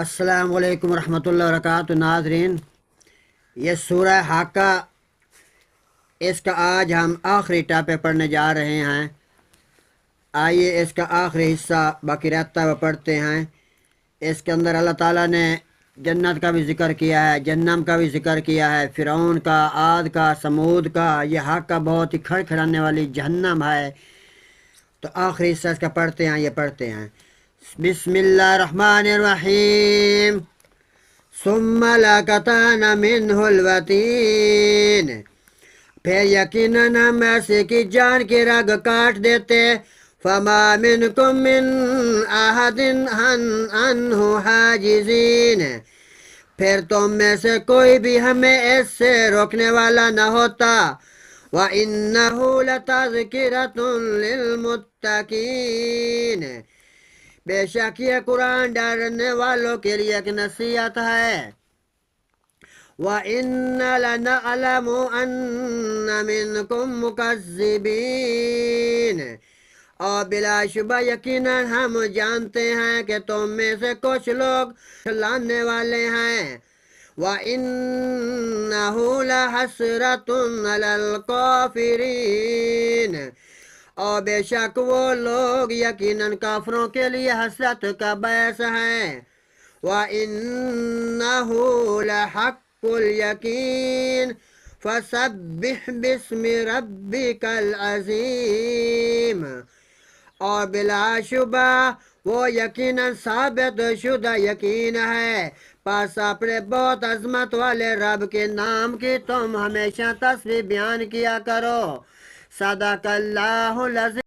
السلام علیکم ورحمۃ اللہ وبرکاتہ ناظرین، یہ سورہ حاقہ، اس کا آج ہم آخری ٹاپے پڑھنے جا رہے ہیں۔ آئیے اس کا آخری حصہ باقی رہتا ہے وہ پڑھتے ہیں۔ اس کے اندر اللہ تعالیٰ نے جنت کا بھی ذکر کیا ہے، جہنم کا بھی ذکر کیا ہے، فرعون کا، عاد کا، سمود کا۔ یہ حاقہ بہت ہی کھڑ کھڑانے والی جہنم ہے۔ تو آخری حصہ اس کا پڑھتے ہیں، یہ پڑھتے ہیں۔ بسم اللہ الرحمن الرحیم۔ ثم لقطعنا منہ الوتین، پھر یقیناً ہم ایسے کی جان کی رگ کاٹ دیتے۔ فما منکم من احد عنہ حاجزین، پھر تم میں سے کوئی بھی ہمیں اس سے روکنے والا نہ ہوتا۔ وَإِنَّهُ لَتَذْكِرَةٌ لِّلْمُتَّقِينَ، بے شک یہ قرآن ڈرنے والوں کے لیے ایک نصیحت ہے۔ وَإِنَّا لَنَعْلَمُ أَنَّ مِنْكُمْ مُكَذِّبِينَ، اور بلا شبہ یقیناً ہم جانتے ہیں کہ تم میں سے کچھ لوگ لانے والے ہیں۔ وَإِنَّهُ لَحَسْرَةٌ عَلَى الْكَافِرِينَ، اور بے شک وہ لوگ یقیناً کافروں کے لیے حسرت کا باعث ہیں۔ وَإِنَّهُ لَحَقُّ الْيَقِينِ فَسَبِّحْ بِاسْمِ رَبِّكَ الْعَظِيمِ، اور بلا شبہ وہ یقیناً ثابت شدہ یقین ہے، پس اپنے بہت عظمت والے رب کے نام کی تم ہمیشہ تسبیح بیان کیا کرو۔ صدق اللہ العظیم۔